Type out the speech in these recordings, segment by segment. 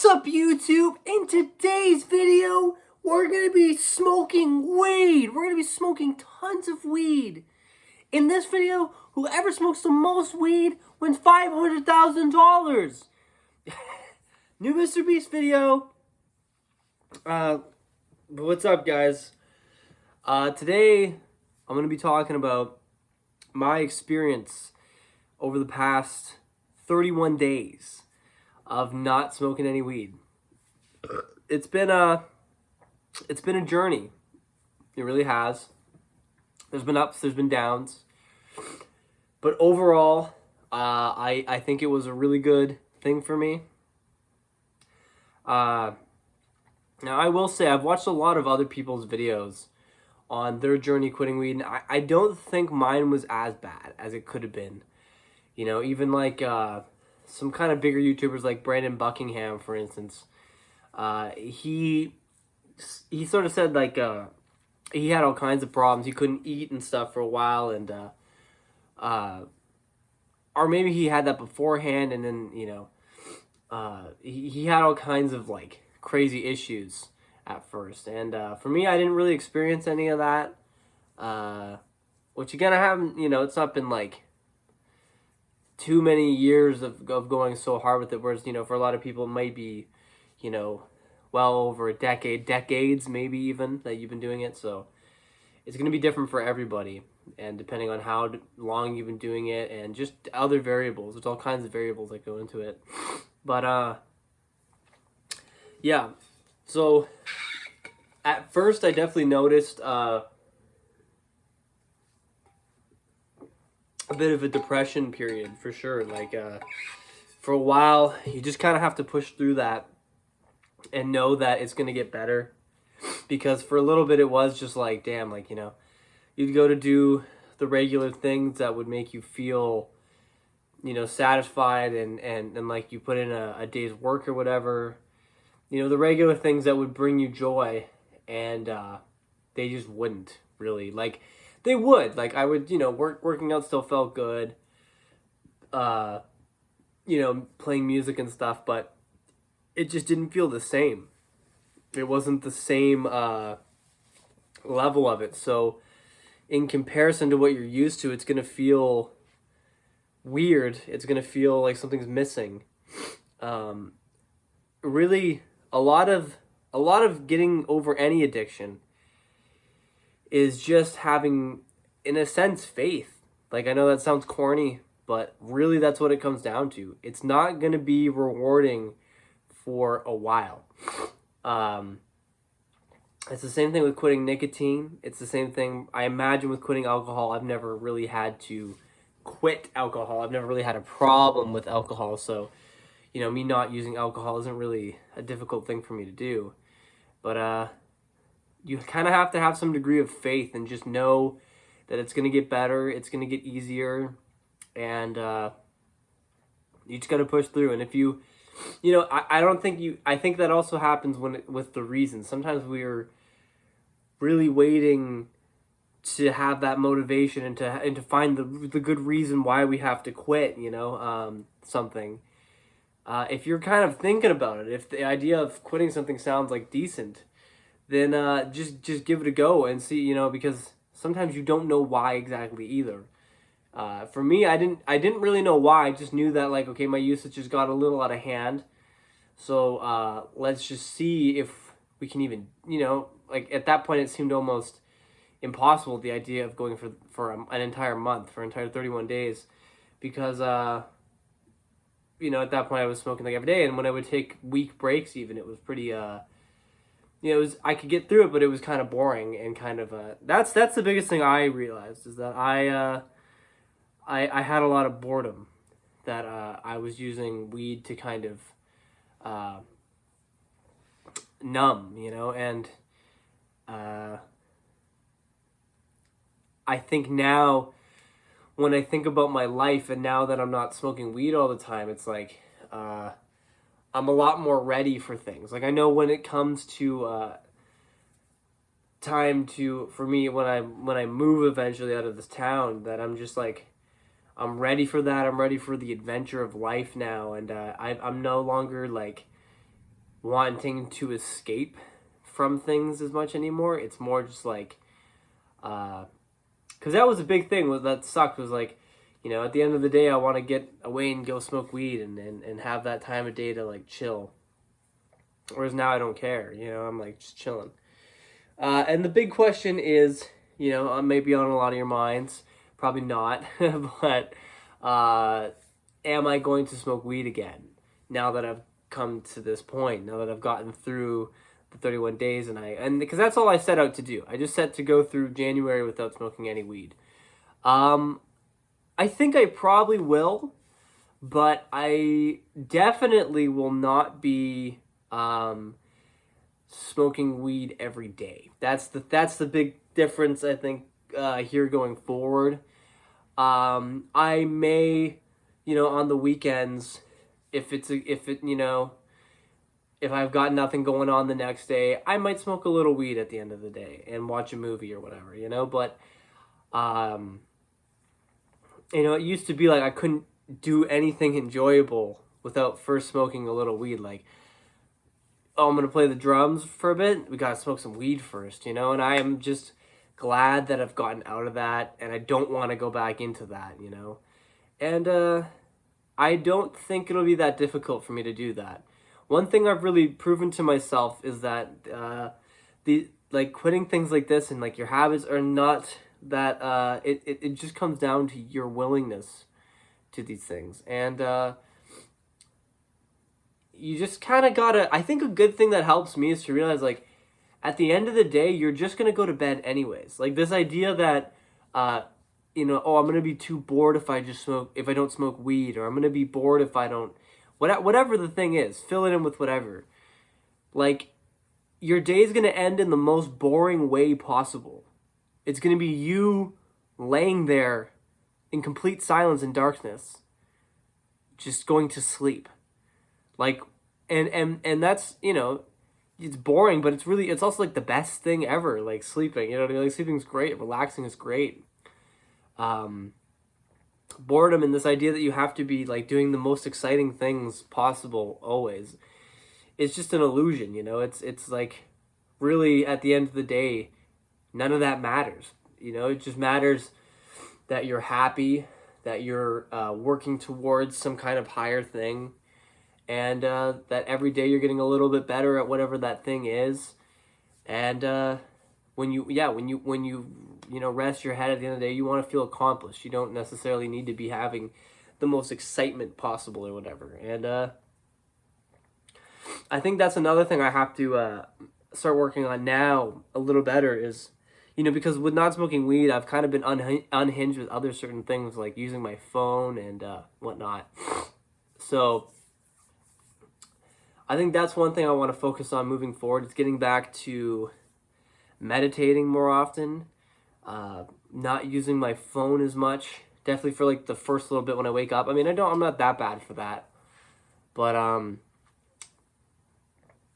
What's up, YouTube? In today's video, we're going to be smoking weed. We're going to be smoking tons of weed. In this video, whoever smokes the most weed wins $500,000. New Mr. Beast video. What's up, guys? Today, I'm going to be talking about my experience over the past 31 days of not smoking any weed. It's been a journey. It really has. There's been ups, there's been downs. But overall, I think it was a really good thing for me. Now I will say I've watched a lot of other people's videos on their journey quitting weed, and I don't think mine was as bad as it could have been. You know, even like some kind of bigger YouTubers like Brandon Buckingham, for instance, he sort of said like he had all kinds of problems. He couldn't eat and stuff for a while, and or maybe he had that beforehand, and then he had all kinds of like crazy issues at first. And for me, I didn't really experience any of that. Which again, I haven't. It's not been like too many years of going so hard with it, whereas, for a lot of people it might be, well over a decades maybe even, that you've been doing it. So it's going to be different for everybody, and depending on how long you've been doing it, and just other variables. There's all kinds of variables that go into it. But yeah, so at first I definitely noticed a bit of a depression period, for sure. Like for a while, you just kind of have to push through that and know that it's going to get better. Because for a little bit it was just like, damn, like, you'd go to do the regular things that would make you feel, satisfied, and like you put in a day's work or whatever, the regular things that would bring you joy, and they just wouldn't really. Like, they would. Like, I would, working out still felt good. Playing music and stuff, but it just didn't feel the same. It wasn't the same level of it. So in comparison to what you're used to, it's going to feel weird. It's going to feel like something's missing. Really, a lot of getting over any addiction is just having, in a sense, faith. Like, I know that sounds corny, but really that's what it comes down to. It's not going to be rewarding for a while. It's the same thing with quitting nicotine. It's the same thing, I imagine, with quitting alcohol. I've never really had to quit alcohol. I've never really had a problem with alcohol. So, me not using alcohol isn't really a difficult thing for me to do. But, you kind of have to have some degree of faith and just know that it's going to get better, it's going to get easier, and you just got to push through. And if I think that also happens with the reason. Sometimes we're really waiting to have that motivation and to find the good reason why we have to quit, something. If you're kind of thinking about it, if the idea of quitting something sounds like decent, then just give it a go and see, because sometimes you don't know why exactly either. For me, I didn't really know why. I just knew that, like, okay, my usage just got a little out of hand. So let's just see if we can even, like, at that point it seemed almost impossible, the idea of going for an entire month, for an entire 31 days, because at that point I was smoking like every day, and when I would take week breaks even, it was pretty I could get through it, but it was kind of boring, and kind of that's the biggest thing I realized, is that I had a lot of boredom, that I was using weed to kind of numb, and I think now, when I think about my life, and now that I'm not smoking weed all the time, it's like I'm a lot more ready for things. Like, I know when it comes to time for me, when I move eventually out of this town, that I'm just like, I'm ready for that. I'm ready for the adventure of life now, and I'm no longer like wanting to escape from things as much anymore. It's more just like, because that was a big thing. That sucked was like, at the end of the day, I want to get away and go smoke weed and have that time of day to like chill. Whereas now I don't care. I'm like just chilling. And the big question is, maybe on a lot of your minds, probably not, but am I going to smoke weed again now that I've come to this point? Now that I've gotten through the 31 days, and because that's all I set out to do. I just set to go through January without smoking any weed. I think I probably will, but I definitely will not be smoking weed every day. That's the big difference, I think, here going forward. I may, on the weekends, if I've got nothing going on the next day, I might smoke a little weed at the end of the day and watch a movie or whatever, but it used to be like I couldn't do anything enjoyable without first smoking a little weed. Like, oh, I'm going to play the drums for a bit. We got to smoke some weed first, and I am just glad that I've gotten out of that, and I don't want to go back into that, And I don't think it'll be that difficult for me to do that. One thing I've really proven to myself is that quitting things like this and like your habits are not that it just comes down to your willingness to these things. And you just kind of gotta, I think a good thing that helps me is to realize, like, at the end of the day, you're just gonna go to bed anyways. Like, this idea that, oh, I'm gonna be too bored if I don't smoke weed, or I'm gonna be bored if I don't, whatever the thing is, fill it in with whatever. Like, your day's gonna end in the most boring way possible. It's gonna be you laying there in complete silence and darkness, just going to sleep. Like, and that's, it's boring, but it's also like the best thing ever, like sleeping, what I mean? Like, sleeping's great, relaxing is great. Boredom and this idea that you have to be like doing the most exciting things possible always, it's just an illusion, it's like, really, at the end of the day, none of that matters. It just matters that you're happy, that you're working towards some kind of higher thing, and that every day you're getting a little bit better at whatever that thing is. And when you rest your head at the end of the day, you want to feel accomplished. You don't necessarily need to be having the most excitement possible or whatever. And I think that's another thing I have to start working on now a little better is, because with not smoking weed, I've kind of been unhinged with other certain things, like using my phone and whatnot. So I think that's one thing I want to focus on moving forward. It's getting back to meditating more often, not using my phone as much. Definitely for like the first little bit when I wake up. I mean, I'm not that bad for that, but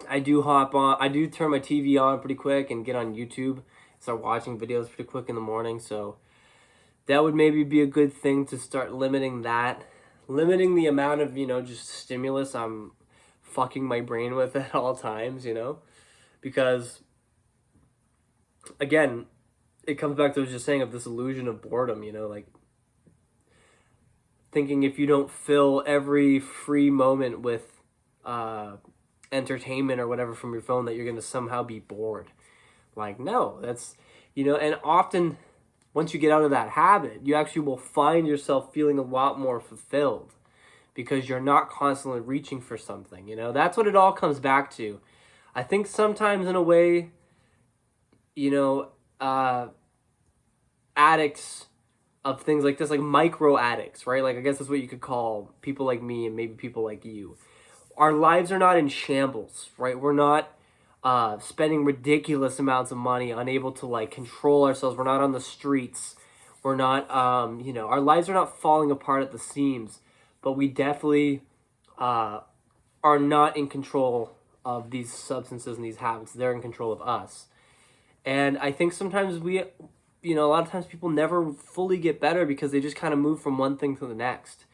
I do turn my TV on pretty quick and get on YouTube, start watching videos pretty quick in the morning. So that would maybe be a good thing to start limiting the amount of, just stimulus I'm fucking my brain with at all times, because again, it comes back to what I was just saying of this illusion of boredom, like thinking if you don't fill every free moment with entertainment or whatever from your phone that you're going to somehow be bored. Like, no, that's, and often once you get out of that habit, you actually will find yourself feeling a lot more fulfilled because you're not constantly reaching for something, that's what it all comes back to. I think sometimes in a way, addicts of things like this, like micro addicts, right? Like, I guess that's what you could call people like me and maybe people like you. Our lives are not in shambles, right? We're not spending ridiculous amounts of money, unable to like control ourselves. We're not on the streets. We're not, our lives are not falling apart at the seams, but we definitely are not in control of these substances and these habits. They're in control of us. And I think sometimes a lot of times people never fully get better because they just kind of move from one thing to the next.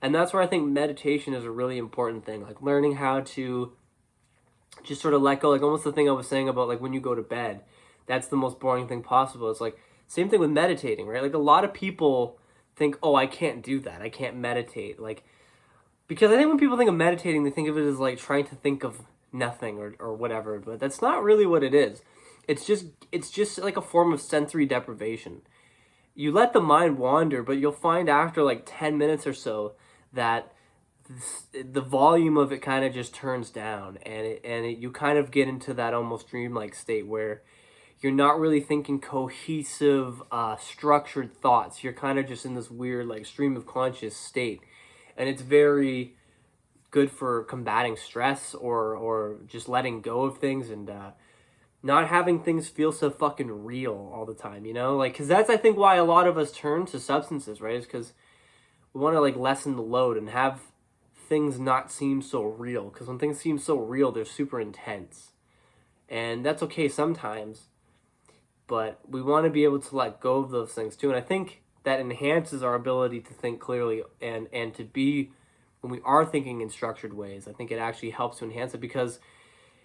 And that's where I think meditation is a really important thing, like learning how to just sort of let go, like almost the thing I was saying about like when you go to bed, that's the most boring thing possible. It's like same thing with meditating, right? Like a lot of people think, oh, I can't do that, I can't meditate, like, because I think when people think of meditating, they think of it as like trying to think of nothing or whatever, but that's not really what it is. It's just like a form of sensory deprivation. You let the mind wander, but you'll find after like 10 minutes or so that the volume of it kind of just turns down, and you kind of get into that almost dreamlike state where you're not really thinking cohesive, structured thoughts. You're kind of just in this weird like stream of conscious state, and it's very good for combating stress or just letting go of things, and not having things feel so fucking real all the time, you know? Like, because that's, I think, why a lot of us turn to substances, right? Is because we want to, like, lessen the load and have things not seem so real. Because when things seem so real, they're super intense. And that's okay sometimes, but we want to be able to let go of those things, too. And I think that enhances our ability to think clearly and to be, when we are thinking in structured ways, I think it actually helps to enhance it because,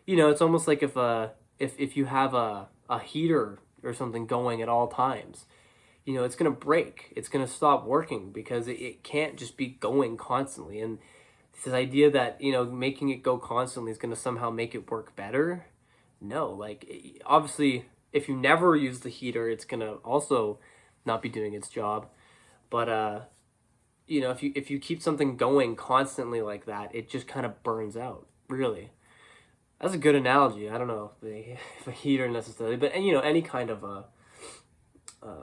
you know, it's almost like if you have a heater or something going at all times, you know, it's going to break. It's going to stop working because it can't just be going constantly. And this idea that, you know, making it go constantly is going to somehow make it work better. No, like, obviously, if you never use the heater, it's going to also not be doing its job. But, you know, if you keep something going constantly like that, it just kind of burns out, really. That's a good analogy. I don't know if a heater necessarily, but, and you know, any kind of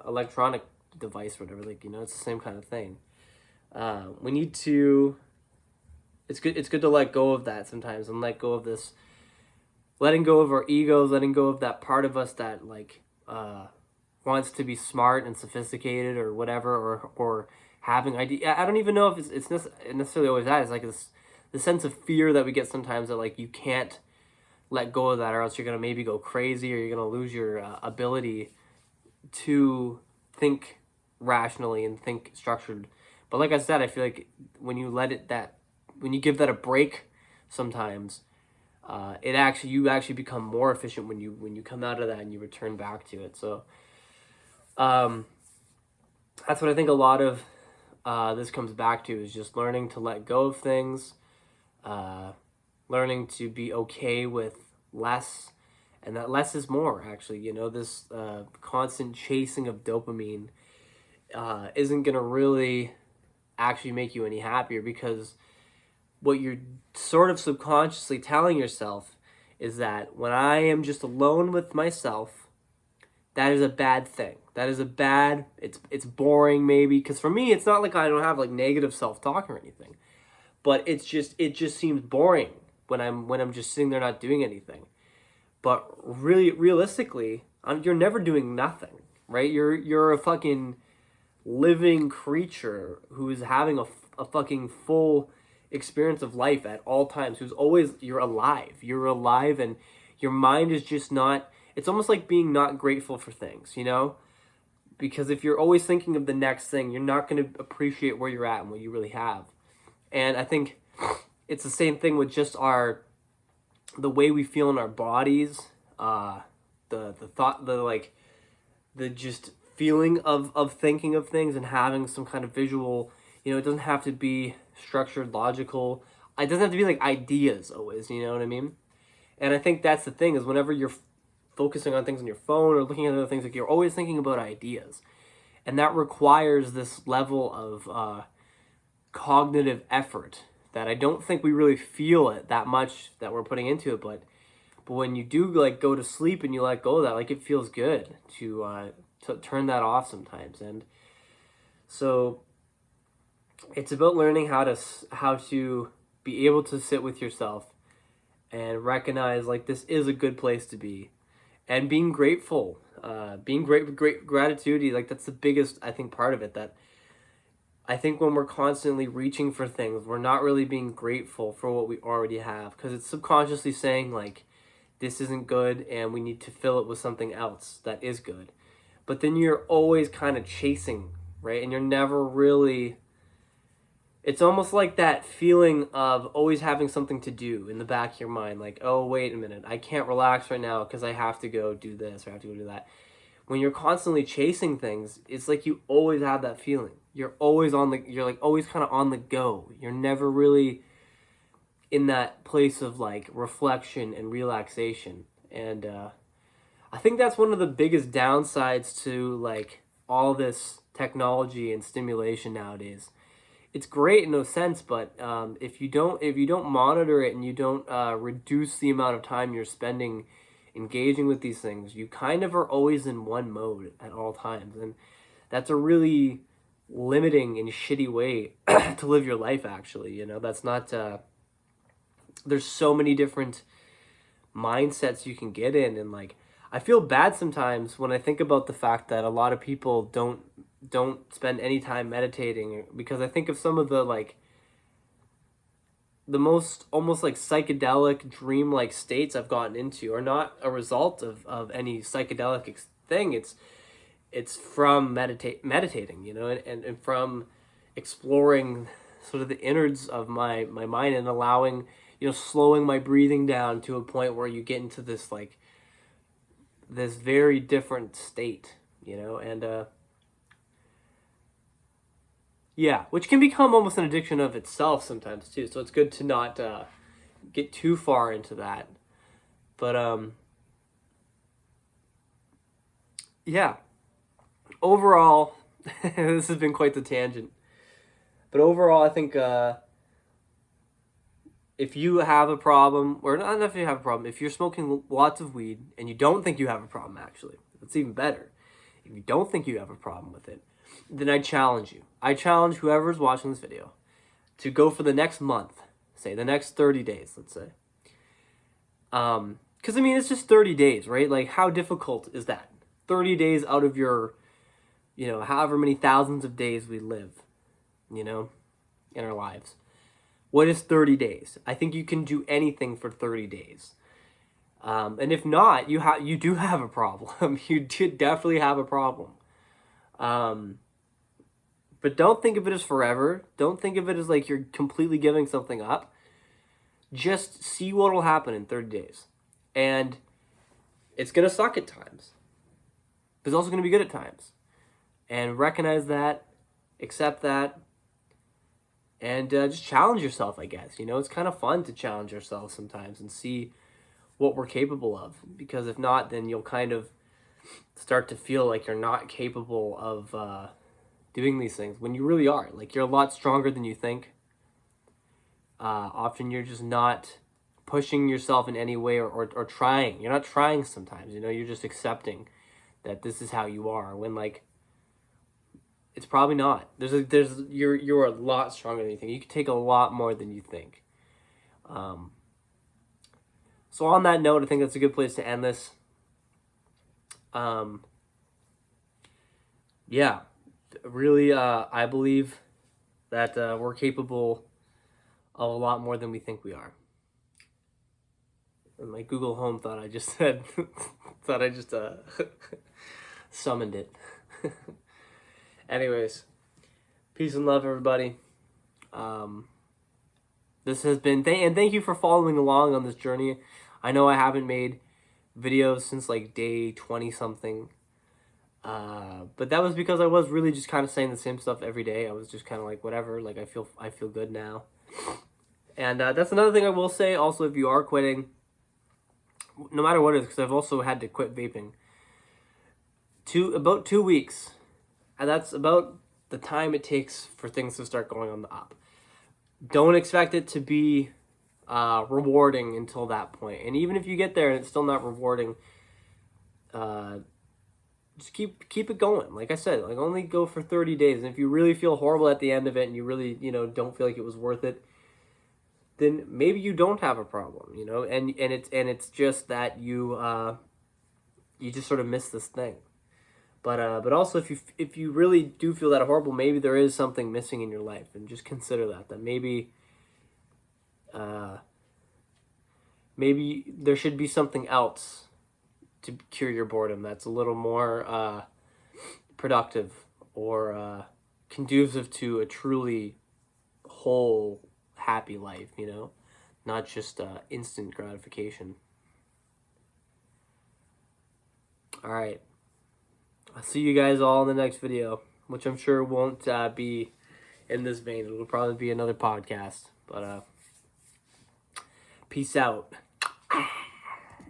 electronic device, or whatever. Like, you know, it's the same kind of thing. We need to. It's good. It's good to let go of that sometimes, and let go of this. Letting go of our egos, letting go of that part of us that like wants to be smart and sophisticated or whatever, or having idea. I don't even know if it's necessarily always that. It's like the sense of fear that we get sometimes that like you can't let go of that, or else you're gonna maybe go crazy, or you're gonna lose your ability to think rationally and think structured. But like I said, I feel like when you when you give that a break, sometimes you actually become more efficient when you come out of that and you return back to it. So that's what I think a lot of this comes back to, is just learning to let go of things, learning to be okay with less, and that less is more, actually. You know, this constant chasing of dopamine isn't going to really actually make you any happier, because what you're sort of subconsciously telling yourself is that when I am just alone with myself, that is a bad thing. That is it's boring, maybe, because for me, it's not like I don't have like negative self-talk or anything, but it just seems boring when I'm just sitting there not doing anything. But really, realistically, you're never doing nothing, right? You're a fucking living creature who is having a fucking full experience of life at all times. You're alive, and your mind is just not. It's almost like being not grateful for things, you know? Because if you're always thinking of the next thing, you're not going to appreciate where you're at and what you really have. And I think it's the same thing with just the way we feel in our bodies, the thought, the just feeling of thinking of things and having some kind of visual, you know, it doesn't have to be structured, logical. It doesn't have to be like ideas always, you know what I mean? And I think that's the thing, is whenever you're focusing on things on your phone or looking at other things, like, you're always thinking about ideas. And that requires this level of cognitive effort that I don't think we really feel it that much that we're putting into it, but when you do like go to sleep and you let go of that, like, it feels good to turn that off sometimes. And so it's about learning how to be able to sit with yourself and recognize, like, this is a good place to be, and being grateful, great gratitude. Like, that's the biggest, I think, part of it, that I think when we're constantly reaching for things, we're not really being grateful for what we already have, because it's subconsciously saying, like, this isn't good and we need to fill it with something else that is good. But then you're always kind of chasing, right? And you're never really, it's almost like that feeling of always having something to do in the back of your mind. Like, oh, wait a minute, I can't relax right now because I have to go do this or I have to go do that. When you're constantly chasing things, it's like you always have that feeling. You're always you're like always kind of on the go. You're never really in that place of like reflection and relaxation. And I think that's one of the biggest downsides to like all this technology and stimulation nowadays. It's great in no sense, but if you don't monitor it and you don't reduce the amount of time you're spending engaging with these things, you kind of are always in one mode at all times, and that's a really limiting and shitty way to live your life. Actually, that's not. There's so many different mindsets you can get in, and like I feel bad sometimes when I think about the fact that a lot of people don't spend any time meditating, because I think of some of the like the most almost like psychedelic dream-like states I've gotten into are not a result of any psychedelic thing. It's from meditating, and from exploring sort of the innards of my mind and allowing, slowing my breathing down to a point where you get into this like this very different state, and yeah, which can become almost an addiction of itself sometimes too. So it's good to not get too far into that. But yeah, overall, this has been quite the tangent. But overall, I think if you have a problem, or not if you have a problem, if you're smoking lots of weed and you don't think you have a problem, actually, it's even better. If you don't think you have a problem with it, then I challenge you. I challenge whoever's watching this video to go for the next month, say the next 30 days, let's say. Because I mean, it's just 30 days, right? Like, how difficult is that? 30 days out of your, however many thousands of days we live, in our lives. What is 30 days? I think you can do anything for 30 days. And if not, you do have a problem. You definitely have a problem. But don't think of it as forever. Don't think of it as like you're completely giving something up. Just see what will happen in 30 days. And it's going to suck at times. But it's also going to be good at times. And recognize that, accept that, and just challenge yourself, I guess. It's kind of fun to challenge ourselves sometimes and see what we're capable of. Because if not, then you'll kind of start to feel like you're not capable of doing these things when you really are. Like, you're a lot stronger than you think. Often you're just not pushing yourself in any way or trying. You're not trying sometimes, you're just accepting that this is how you are, when like it's probably not. You're a lot stronger than you think. You can take a lot more than you think. So on that note, I think that's a good place to end this. Yeah, really, I believe that we're capable of a lot more than we think we are. And my Google Home thought I just said, summoned it. Anyways, peace and love, everybody. This has been, and thank you for following along on this journey. I know I haven't made videos since like day 20 something. But that was because I was really just kind of saying the same stuff every day. I was just kind of like, whatever, like I feel good now. And that's another thing I will say also, if you are quitting, no matter what it is, because I've also had to quit vaping. About 2 weeks. And that's about the time it takes for things to start going on the up. Don't expect it to be rewarding until that point. And even if you get there and it's still not rewarding, just keep it going. Like I said, like only go for 30 days. And if you really feel horrible at the end of it and you really, don't feel like it was worth it, then maybe you don't have a problem, and it's just that you just sort of miss this thing. But also if you really do feel that horrible, maybe there is something missing in your life, and just consider that maybe maybe there should be something else to cure your boredom that's a little more productive or conducive to a truly whole happy life, you know, not just instant gratification. All right, I'll see you guys all in the next video, which I'm sure won't be in this vein. It'll probably be another podcast, but peace out.